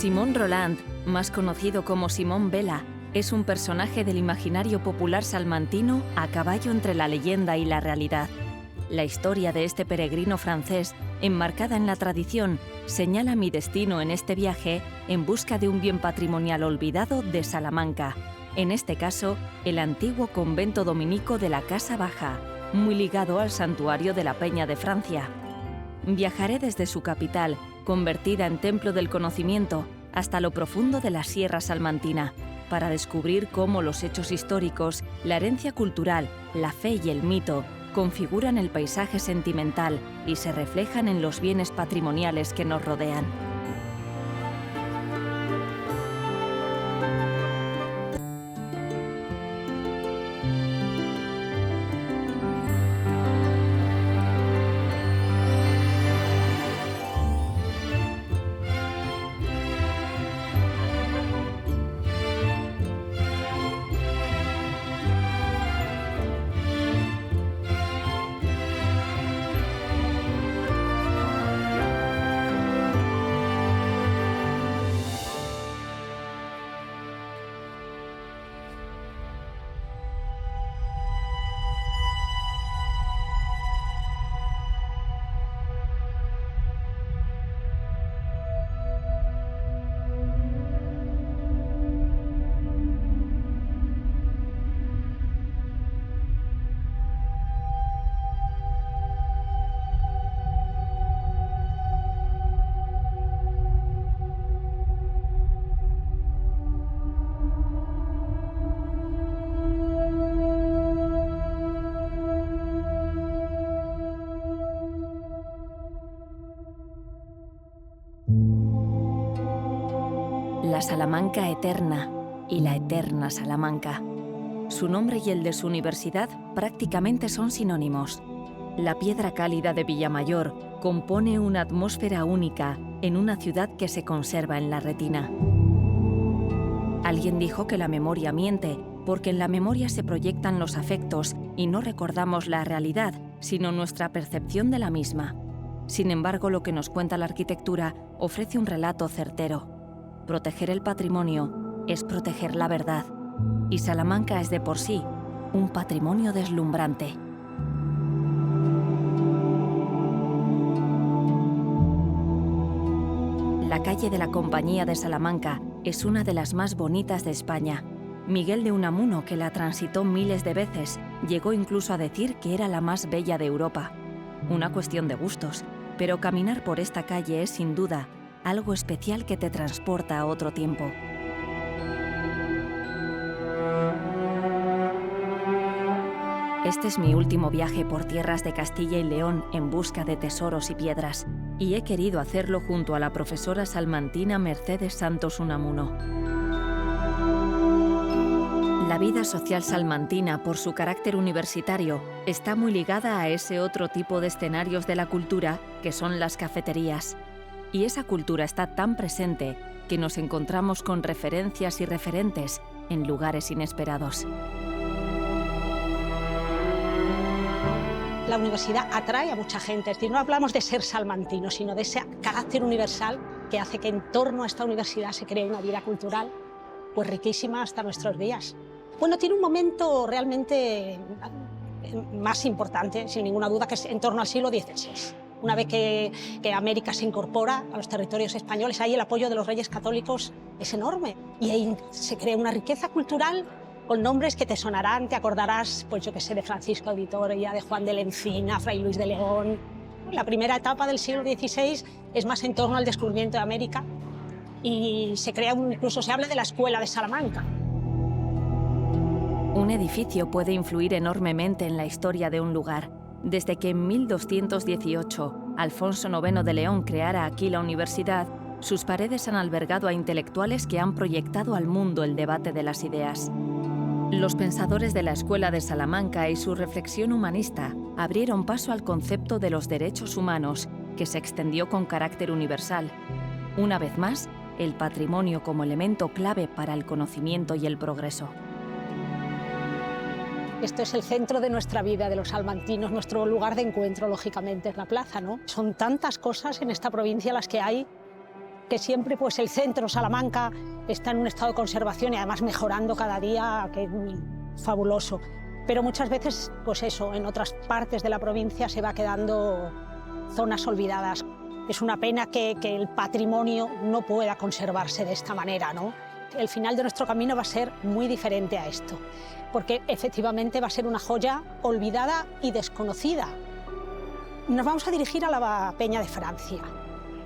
Simón Roland, más conocido como Simón Vela, es un personaje del imaginario popular salmantino a caballo entre la leyenda y la realidad. La historia de este peregrino francés, enmarcada en la tradición, señala mi destino en este viaje en busca de un bien patrimonial olvidado de Salamanca, en este caso, el antiguo convento dominico de la Casa Baja, muy ligado al santuario de la Peña de Francia. Viajaré desde su capital, convertida en templo del conocimiento, hasta lo profundo de la Sierra Salmantina, para descubrir cómo los hechos históricos, la herencia cultural, la fe y el mito configuran el paisaje sentimental y se reflejan en los bienes patrimoniales que nos rodean. La Salamanca eterna y la eterna Salamanca. Su nombre y el de su universidad prácticamente son sinónimos. La piedra cálida de Villamayor compone una atmósfera única en una ciudad que se conserva en la retina. Alguien dijo que la memoria miente, porque en la memoria se proyectan los afectos y no recordamos la realidad, sino nuestra percepción de la misma. Sin embargo, lo que nos cuenta la arquitectura ofrece un relato certero. Proteger el patrimonio es proteger la verdad, y Salamanca es de por sí un patrimonio deslumbrante. La calle de la Compañía de Salamanca es una de las más bonitas de España. Miguel de Unamuno, que la transitó miles de veces, llegó incluso a decir que era la más bella de Europa. Una cuestión de gustos, pero caminar por esta calle es sin duda algo especial que te transporta a otro tiempo. Este es mi último viaje por tierras de Castilla y León en busca de tesoros y piedras, y he querido hacerlo junto a la profesora salmantina Mercedes Santos Unamuno. La vida social salmantina, por su carácter universitario, está muy ligada a ese otro tipo de escenarios de la cultura que son las cafeterías. Y esa cultura está tan presente que nos encontramos con referencias y referentes en lugares inesperados. La universidad atrae a mucha gente, es decir, no hablamos de ser salmantino, sino de ese carácter universal que hace que en torno a esta universidad se cree una vida cultural pues riquísima hasta nuestros días. Bueno, tiene un momento realmente más importante, sin ninguna duda, que es en torno al siglo XVI. Una vez que América se incorpora a los territorios españoles, ahí el apoyo de los reyes católicos es enorme. Y ahí se crea una riqueza cultural con nombres que te sonarán, te acordarás, pues yo que sé, de Francisco de Vitoria, de Juan de la Encina, Fray Luis de León. La primera etapa del siglo XVI es más en torno al descubrimiento de América y se crea incluso se habla de la Escuela de Salamanca. Un edificio puede influir enormemente en la historia de un lugar. Desde que en 1218 Alfonso IX de León creara aquí la universidad, sus paredes han albergado a intelectuales que han proyectado al mundo el debate de las ideas. Los pensadores de la Escuela de Salamanca y su reflexión humanista abrieron paso al concepto de los derechos humanos, que se extendió con carácter universal. Una vez más, el patrimonio como elemento clave para el conocimiento y el progreso. Esto es el centro de nuestra vida, de los salmantinos, nuestro lugar de encuentro, lógicamente, es la plaza, ¿no? Son tantas cosas en esta provincia las que hay que siempre pues, el centro, Salamanca, está en un estado de conservación y además mejorando cada día, que es fabuloso. Pero muchas veces, pues eso, en otras partes de la provincia se va quedando zonas olvidadas. Es una pena que el patrimonio no pueda conservarse de esta manera, ¿no? El final de nuestro camino va a ser muy diferente a esto, porque efectivamente va a ser una joya olvidada y desconocida. Nos vamos a dirigir a la Peña de Francia.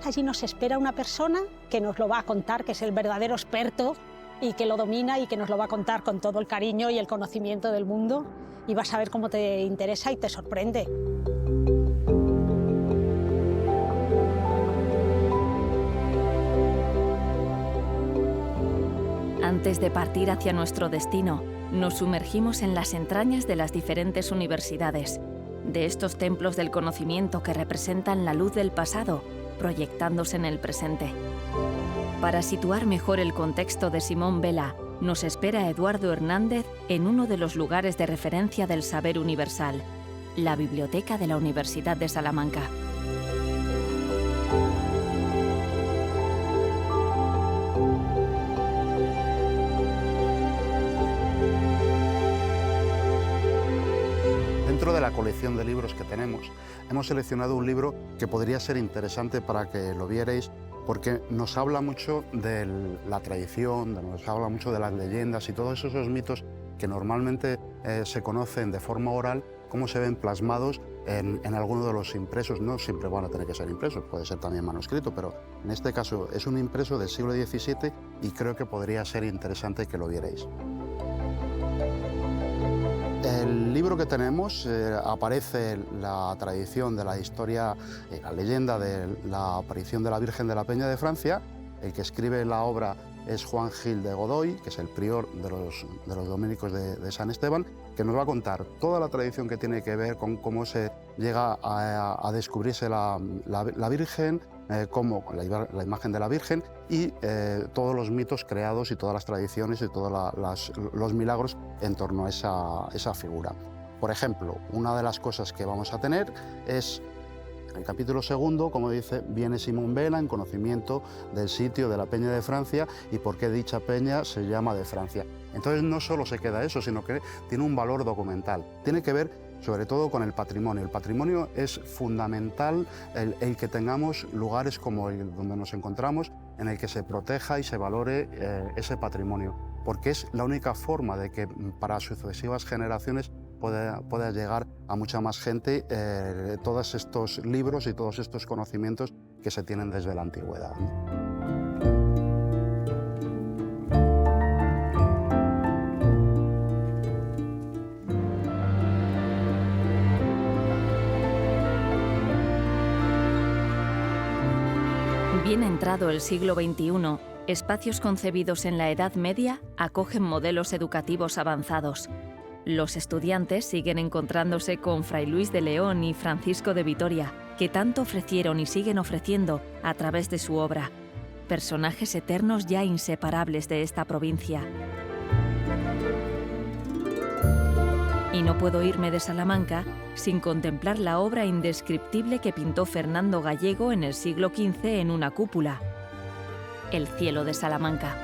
Allí nos espera una persona que nos lo va a contar, que es el verdadero experto y que lo domina y que nos lo va a contar con todo el cariño y el conocimiento del mundo, y vas a ver cómo te interesa y te sorprende. Antes de partir hacia nuestro destino, nos sumergimos en las entrañas de las diferentes universidades, de estos templos del conocimiento que representan la luz del pasado, proyectándose en el presente. Para situar mejor el contexto de Simón Vela, nos espera Eduardo Hernández en uno de los lugares de referencia del saber universal, la Biblioteca de la Universidad de Salamanca. Dentro de la colección de libros que tenemos, hemos seleccionado un libro que podría ser interesante para que lo vierais, porque nos habla mucho de la tradición, nos habla mucho de las leyendas y todos esos mitos que normalmente se conocen de forma oral, cómo se ven plasmados en alguno de los impresos. No siempre van a tener que ser impresos, puede ser también manuscrito, pero en este caso es un impreso del siglo XVII y creo que podría ser interesante que lo vierais. El libro que tenemos aparece la tradición de la historia, la leyenda de la aparición de la Virgen de la Peña de Francia. El que escribe la obra es Juan Gil de Godoy, que es el prior de los dominicos de San Esteban, que nos va a contar toda la tradición que tiene que ver con cómo se llega a descubrirse la Virgen, cómo la imagen de la Virgen y todos los mitos creados y todas las tradiciones y todos los milagros en torno a esa figura. Por ejemplo, una de las cosas que vamos a tener es en el capítulo segundo, como dice, viene Simón Vela en conocimiento del sitio de la Peña de Francia y por qué dicha peña se llama de Francia. Entonces no solo se queda eso, sino que tiene un valor documental. Tiene que ver sobre todo con el patrimonio. El patrimonio es fundamental el que tengamos lugares como el donde nos encontramos, en el que se proteja y se valore ese patrimonio, porque es la única forma de que para sucesivas generaciones pueda llegar a mucha más gente todos estos libros y todos estos conocimientos que se tienen desde la antigüedad, ¿no? Bien entrado el siglo XXI, espacios concebidos en la Edad Media acogen modelos educativos avanzados. Los estudiantes siguen encontrándose con Fray Luis de León y Francisco de Vitoria, que tanto ofrecieron y siguen ofreciendo a través de su obra, personajes eternos ya inseparables de esta provincia. Y no puedo irme de Salamanca sin contemplar la obra indescriptible que pintó Fernando Gallego en el siglo XV en una cúpula, El cielo de Salamanca.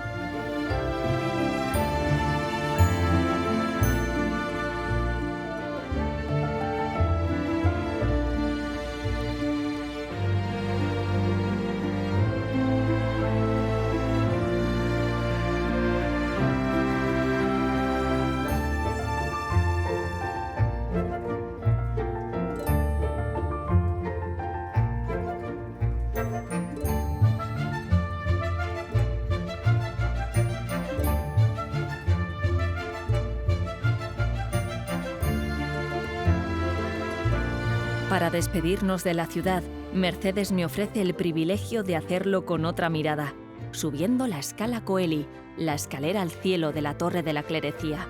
Para despedirnos de la ciudad, Mercedes me ofrece el privilegio de hacerlo con otra mirada, subiendo la escala Coeli, la escalera al cielo de la Torre de la Clerecía.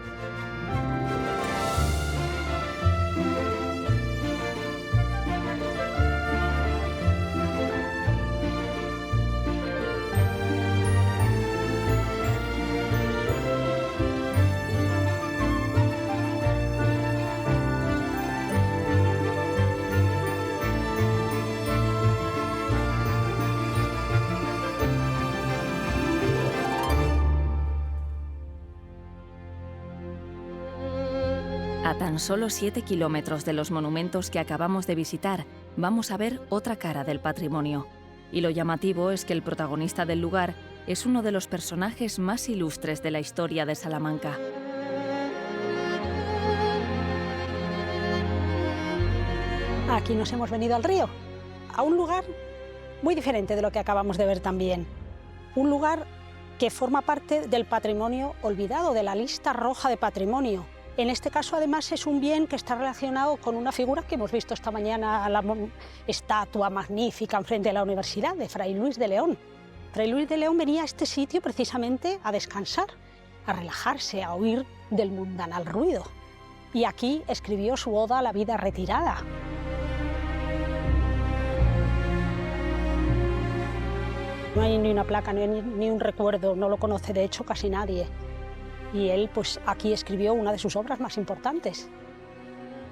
A tan solo 7 kilómetros de los monumentos que acabamos de visitar, vamos a ver otra cara del patrimonio. Y lo llamativo es que el protagonista del lugar es uno de los personajes más ilustres de la historia de Salamanca. Aquí nos hemos venido al río, a un lugar muy diferente de lo que acabamos de ver también. Un lugar que forma parte del patrimonio olvidado, de la lista roja de patrimonio. En este caso, además, es un bien que está relacionado con una figura que hemos visto esta mañana, la estatua magnífica enfrente de la universidad, de Fray Luis de León. Fray Luis de León venía a este sitio precisamente a descansar, a relajarse, a huir del mundanal ruido. Y aquí escribió su oda a la vida retirada. No hay ni una placa, ni un recuerdo, no lo conoce de hecho casi nadie. Y él, pues aquí escribió una de sus obras más importantes.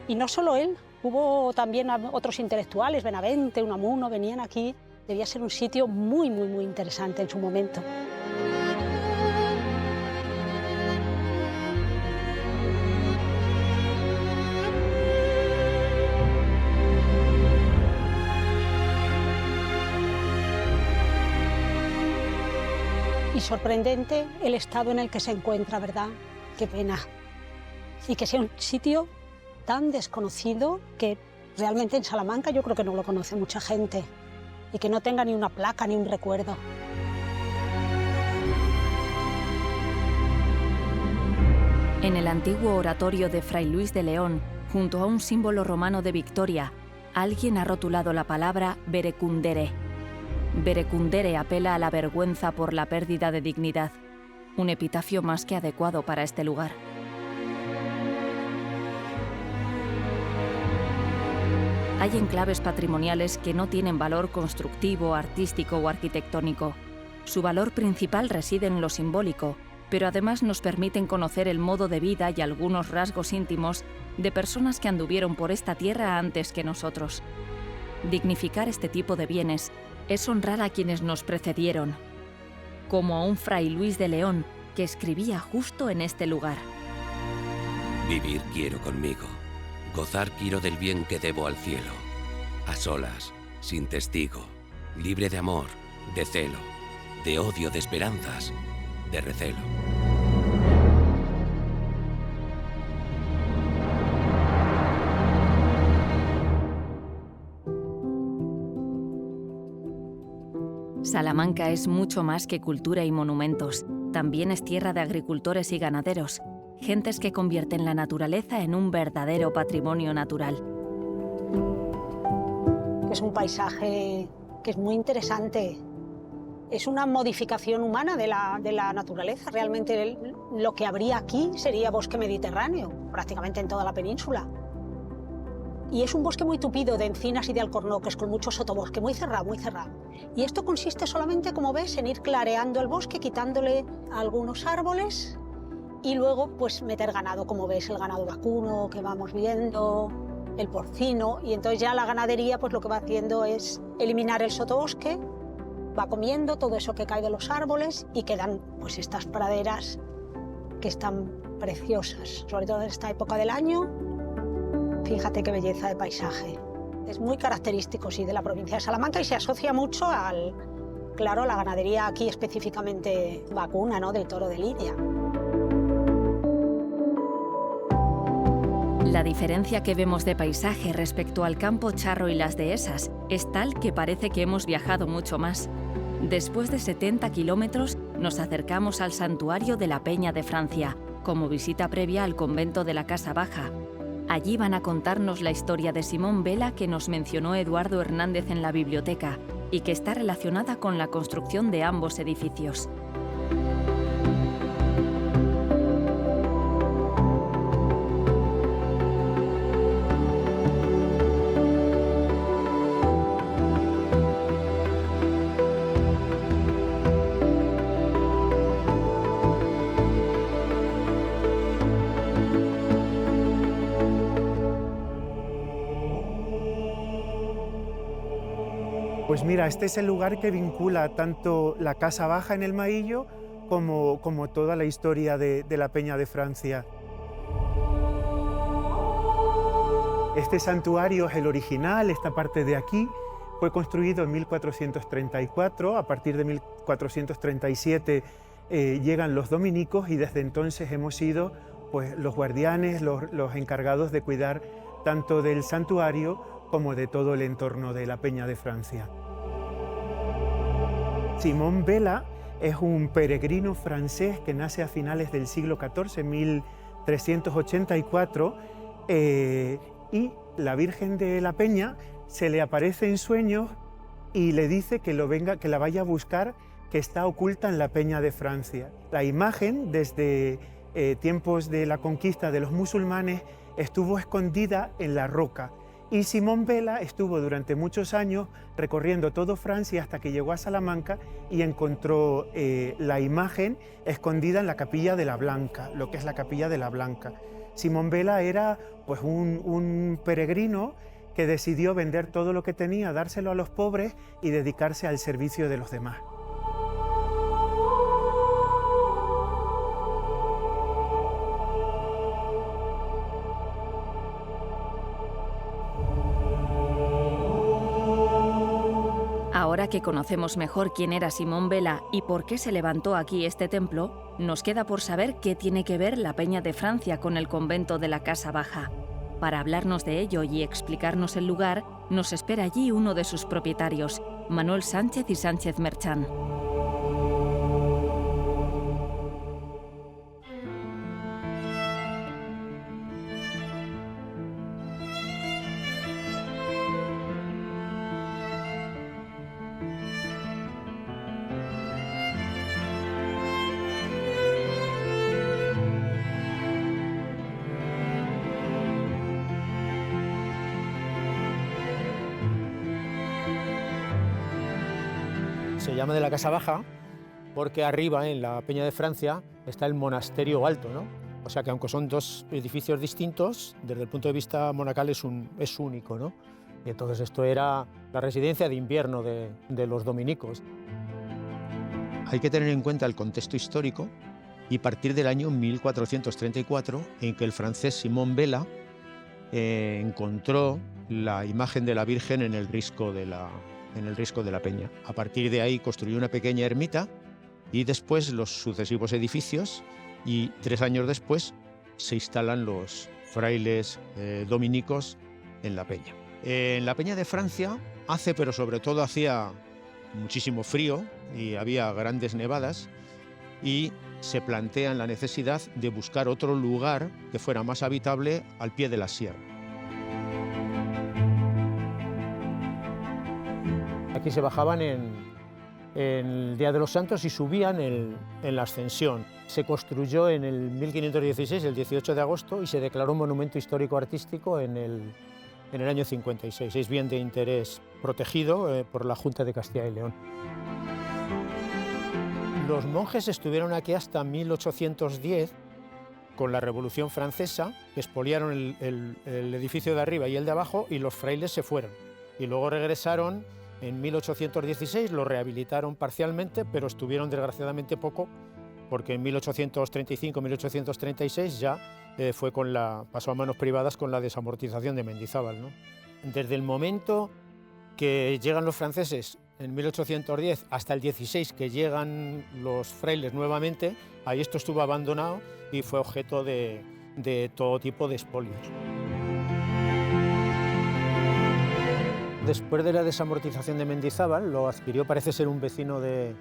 Y no solo él, hubo también otros intelectuales, Benavente, Unamuno, venían aquí. Debía ser un sitio muy interesante en su momento. Y sorprendente el estado en el que se encuentra, ¿verdad? Qué pena. Y que sea un sitio tan desconocido que realmente en Salamanca yo creo que no lo conoce mucha gente. Y que no tenga ni una placa ni un recuerdo. En el antiguo oratorio de Fray Luis de León, junto a un símbolo romano de victoria, alguien ha rotulado la palabra verecundere. Verecundere apela a la vergüenza por la pérdida de dignidad, un epitafio más que adecuado para este lugar. Hay enclaves patrimoniales que no tienen valor constructivo, artístico o arquitectónico. Su valor principal reside en lo simbólico, pero además nos permiten conocer el modo de vida y algunos rasgos íntimos de personas que anduvieron por esta tierra antes que nosotros. Dignificar este tipo de bienes es honrar a quienes nos precedieron, como a un Fray Luis de León que escribía justo en este lugar. Vivir quiero conmigo, gozar quiero del bien que debo al cielo, a solas, sin testigo, libre de amor, de celo, de odio, de esperanzas, de recelo. Salamanca es mucho más que cultura y monumentos. También es tierra de agricultores y ganaderos, gentes que convierten la naturaleza en un verdadero patrimonio natural. Es un paisaje que es muy interesante. Es una modificación humana de la naturaleza. Realmente lo que habría aquí sería bosque mediterráneo, prácticamente en toda la península. Y es un bosque muy tupido de encinas y de alcornoques, con mucho sotobosque, muy cerrado, muy cerrado. Y esto consiste solamente, como ves, en ir clareando el bosque, quitándole algunos árboles y luego pues meter ganado, como ves, el ganado vacuno que vamos viendo, el porcino, y entonces ya la ganadería pues lo que va haciendo es eliminar el sotobosque, va comiendo todo eso que cae de los árboles y quedan pues estas praderas que están preciosas, sobre todo en esta época del año. Fíjate qué belleza de paisaje. Es muy característico, sí, de la provincia de Salamanca y se asocia mucho claro, a la ganadería aquí específicamente vacuna, ¿no?, del toro de Lidia. La diferencia que vemos de paisaje respecto al campo charro y las dehesas es tal que parece que hemos viajado mucho más. Después de 70 kilómetros, nos acercamos al santuario de la Peña de Francia, como visita previa al convento de la Casa Baja. Allí van a contarnos la historia de Simón Vela que nos mencionó Eduardo Hernández en la biblioteca y que está relacionada con la construcción de ambos edificios. Pues mira, este es el lugar que vincula tanto la Casa Baja en el Maillo como toda la historia de la Peña de Francia. Este santuario es el original, esta parte de aquí. Fue construido en 1434, a partir de 1437 llegan los dominicos y desde entonces hemos sido pues, los guardianes, los encargados de cuidar tanto del santuario como de todo el entorno de la Peña de Francia. Simón Vela es un peregrino francés que nace a finales del siglo XIV, 1384, y la Virgen de la Peña se le aparece en sueños y le dice que la vaya a buscar, que está oculta en la Peña de Francia. La imagen, desde tiempos de la conquista de los musulmanes, estuvo escondida en la roca. Y Simón Vela estuvo durante muchos años recorriendo todo Francia hasta que llegó a Salamanca y encontró la imagen escondida en la Capilla de la Blanca, lo que es la Capilla de la Blanca. Simón Vela era pues, un peregrino que decidió vender todo lo que tenía, dárselo a los pobres y dedicarse al servicio de los demás. Ahora que conocemos mejor quién era Simón Vela y por qué se levantó aquí este templo, nos queda por saber qué tiene que ver la Peña de Francia con el convento de la Casa Baja. Para hablarnos de ello y explicarnos el lugar, nos espera allí uno de sus propietarios, Manuel Sánchez y Sánchez Merchán. Se llama de la Casa Baja porque arriba, en la Peña de Francia, está el monasterio alto, ¿no? O sea que aunque son dos edificios distintos, desde el punto de vista monacal es único, ¿no? Y entonces esto era la residencia de invierno de los dominicos. Hay que tener en cuenta el contexto histórico y partir del año 1434, en que el francés Simón Vela encontró la imagen de la Virgen en el risco de la Peña. A partir de ahí construyó una pequeña ermita y después los sucesivos edificios, y 3 años después se instalan los frailes dominicos en la Peña. En la Peña de Francia pero sobre todo hacía muchísimo frío y había grandes nevadas, y se plantea la necesidad de buscar otro lugar que fuera más habitable al pie de la sierra. Aquí se bajaban en el Día de los Santos y subían en la Ascensión. Se construyó en el 1516, el 18 de agosto, y se declaró monumento histórico artístico en el año 56. Es bien de interés protegido por la Junta de Castilla y León. Los monjes estuvieron aquí hasta 1810, con la Revolución Francesa, que expoliaron el edificio de arriba y el de abajo, y los frailes se fueron. Y luego regresaron en 1816, lo rehabilitaron parcialmente, pero estuvieron desgraciadamente poco, porque en 1835-1836 ya pasó a manos privadas con la desamortización de Mendizábal, ¿no? Desde el momento que llegan los franceses en 1810 hasta el 16, que llegan los frailes nuevamente, ahí esto estuvo abandonado y fue objeto de todo tipo de expolios. Después de la desamortización de Mendizábal, lo adquirió, parece ser, un vecino de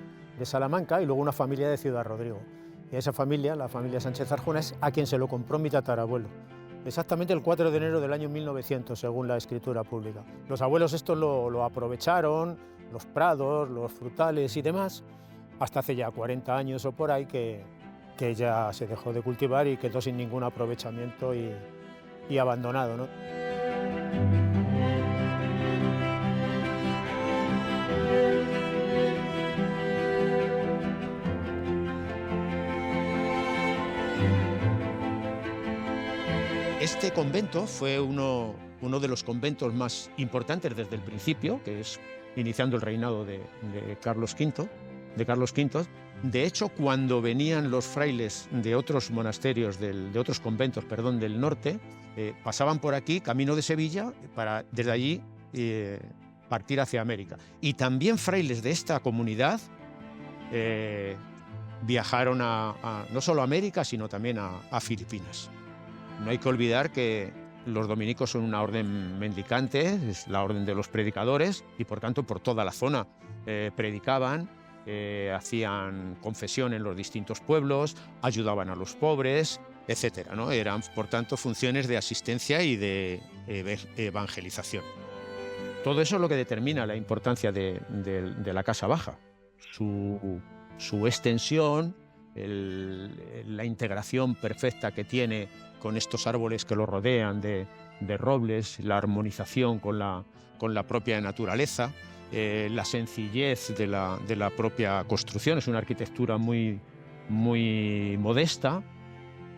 Salamanca y luego una familia de Ciudad Rodrigo. Y a esa familia, la familia Sánchez Arjona, es a quien se lo compró mi tatarabuelo. Exactamente el 4 de enero del año 1900, según la escritura pública. Los abuelos estos lo aprovecharon, los prados, los frutales y demás, hasta hace ya 40 años o por ahí que ya se dejó de cultivar y quedó sin ningún aprovechamiento y abandonado, ¿no? Este convento fue uno de los conventos más importantes desde el principio, que es iniciando el reinado de Carlos V, de Carlos V. De hecho, cuando venían los frailes de otros monasterios, de otros conventos, perdón, del norte, pasaban por aquí, camino de Sevilla, para desde allí partir hacia América. Y también frailes de esta comunidad viajaron no solo a América, sino también a Filipinas. No hay que olvidar que los dominicos son una orden mendicante, es la orden de los predicadores, y por tanto por toda la zona predicaban, hacían confesión en los distintos pueblos, ayudaban a los pobres, etcétera, ¿no? Eran, por tanto, funciones de asistencia y de evangelización. Todo eso es lo que determina la importancia de la Casa Baja, su extensión, la integración perfecta que tiene con estos árboles que lo rodean de robles, la armonización con la propia naturaleza, la sencillez de la propia construcción. Es una arquitectura muy, muy modesta,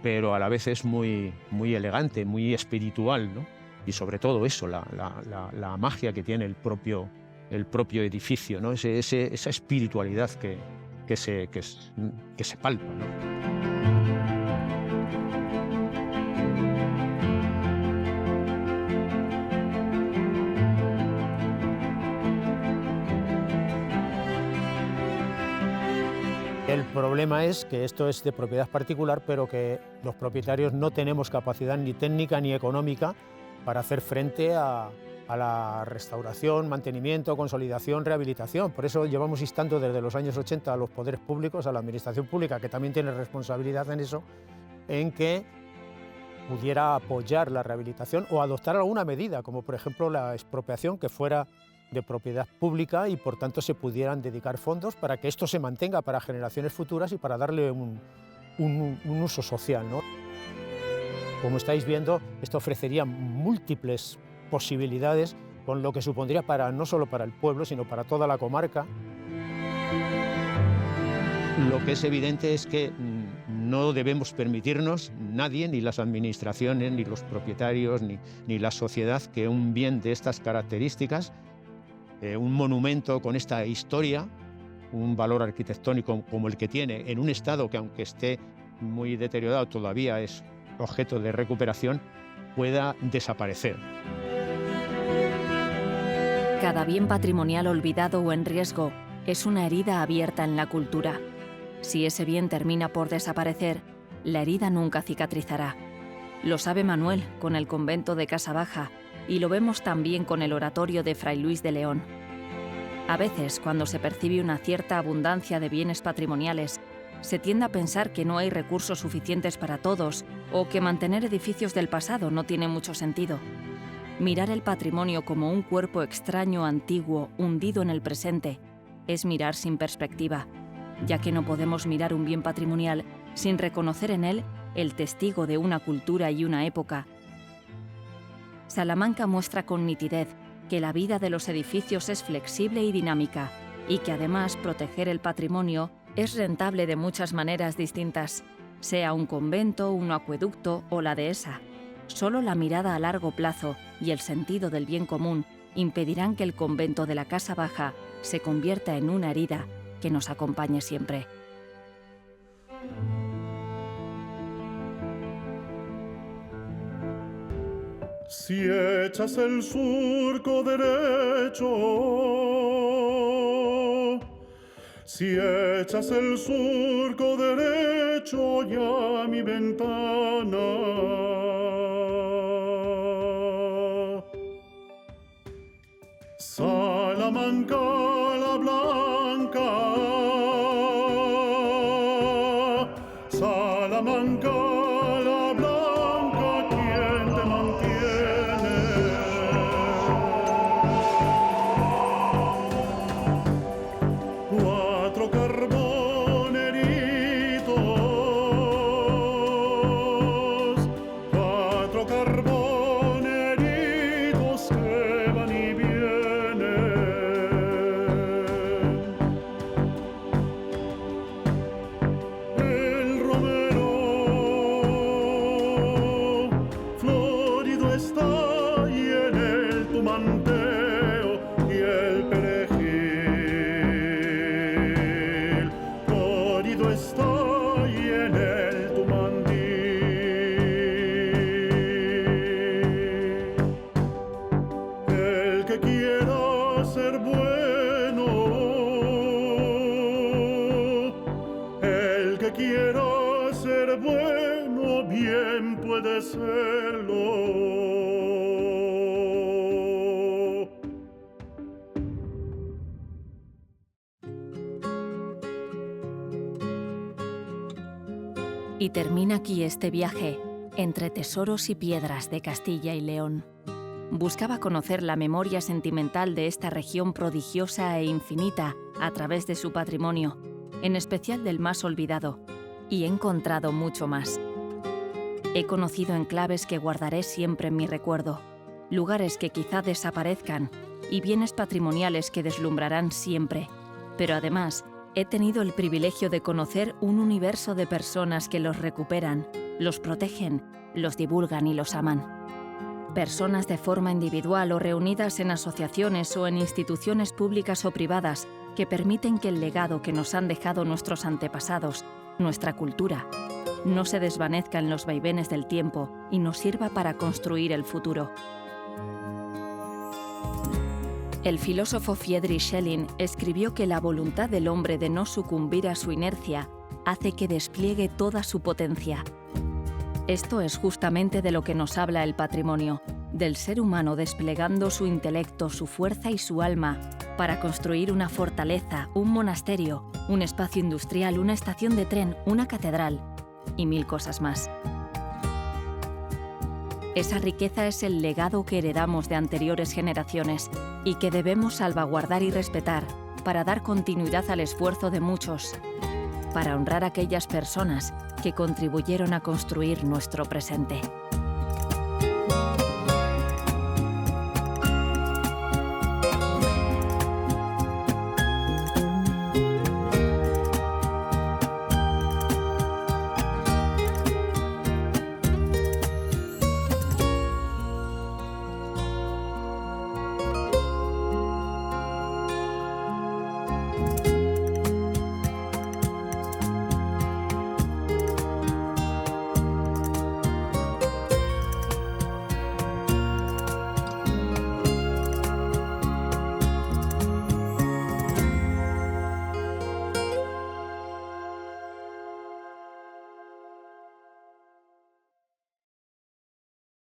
pero a la vez es muy, muy elegante, muy espiritual, ¿no? Y sobre todo eso, la magia que tiene el propio edificio, ¿no? Esa espiritualidad que se palpa, ¿no? El problema es que esto es de propiedad particular, pero que los propietarios no tenemos capacidad ni técnica ni económica para hacer frente a la restauración, mantenimiento, consolidación, rehabilitación. Por eso llevamos instando desde los años 80 a los poderes públicos, a la administración pública, que también tiene responsabilidad en eso, en que pudiera apoyar la rehabilitación o adoptar alguna medida, como por ejemplo la expropiación, que fuera de propiedad pública y por tanto se pudieran dedicar fondos para que esto se mantenga para generaciones futuras y para darle un uso social, ¿no? Como estáis viendo, esto ofrecería múltiples posibilidades, con lo que supondría no solo para el pueblo, sino para toda la comarca. Lo que es evidente es que no debemos permitirnos, nadie, ni las administraciones, ni los propietarios, ni la sociedad, que un bien de estas características, un monumento con esta historia, un valor arquitectónico como el que tiene, en un estado que, aunque esté muy deteriorado, todavía es objeto de recuperación, pueda desaparecer. Cada bien patrimonial olvidado o en riesgo es una herida abierta en la cultura. Si ese bien termina por desaparecer, la herida nunca cicatrizará. Lo sabe Manuel con el convento de Casa Baja y lo vemos también con el oratorio de Fray Luis de León. A veces, cuando se percibe una cierta abundancia de bienes patrimoniales, se tiende a pensar que no hay recursos suficientes para todos o que mantener edificios del pasado no tiene mucho sentido. Mirar el patrimonio como un cuerpo extraño, antiguo, hundido en el presente, es mirar sin perspectiva, ya que no podemos mirar un bien patrimonial sin reconocer en él el testigo de una cultura y una época. Salamanca muestra con nitidez que la vida de los edificios es flexible y dinámica, y que además proteger el patrimonio es rentable de muchas maneras distintas, sea un convento, un acueducto o la dehesa. Solo la mirada a largo plazo y el sentido del bien común impedirán que el convento de la Casa Baja se convierta en una herida que nos acompañe siempre. Si echas el surco derecho, si echas el surco derecho ya a mi ventana, Salamanca la blanca, Salamanca la blanca, ¿quién te mantiene? Cuatro carboneritos que van y vienen. cielo. Y termina aquí este viaje entre tesoros y piedras de Castilla y León. Buscaba conocer la memoria sentimental de esta región prodigiosa e infinita a través de su patrimonio, en especial del más olvidado, y he encontrado mucho más. He conocido enclaves que guardaré siempre en mi recuerdo, lugares que quizá desaparezcan y bienes patrimoniales que deslumbrarán siempre, pero además he tenido el privilegio de conocer un universo de personas que los recuperan, los protegen, los divulgan y los aman. Personas de forma individual o reunidas en asociaciones o en instituciones públicas o privadas que permiten que el legado que nos han dejado nuestros antepasados, nuestra cultura, no se desvanezca en los vaivenes del tiempo y nos sirva para construir el futuro. El filósofo Friedrich Schelling escribió que la voluntad del hombre de no sucumbir a su inercia hace que despliegue toda su potencia. Esto es justamente de lo que nos habla el patrimonio, del ser humano desplegando su intelecto, su fuerza y su alma para construir una fortaleza, un monasterio, un espacio industrial, una estación de tren, una catedral y mil cosas más. Esa riqueza es el legado que heredamos de anteriores generaciones y que debemos salvaguardar y respetar para dar continuidad al esfuerzo de muchos, para honrar a aquellas personas que contribuyeron a construir nuestro presente.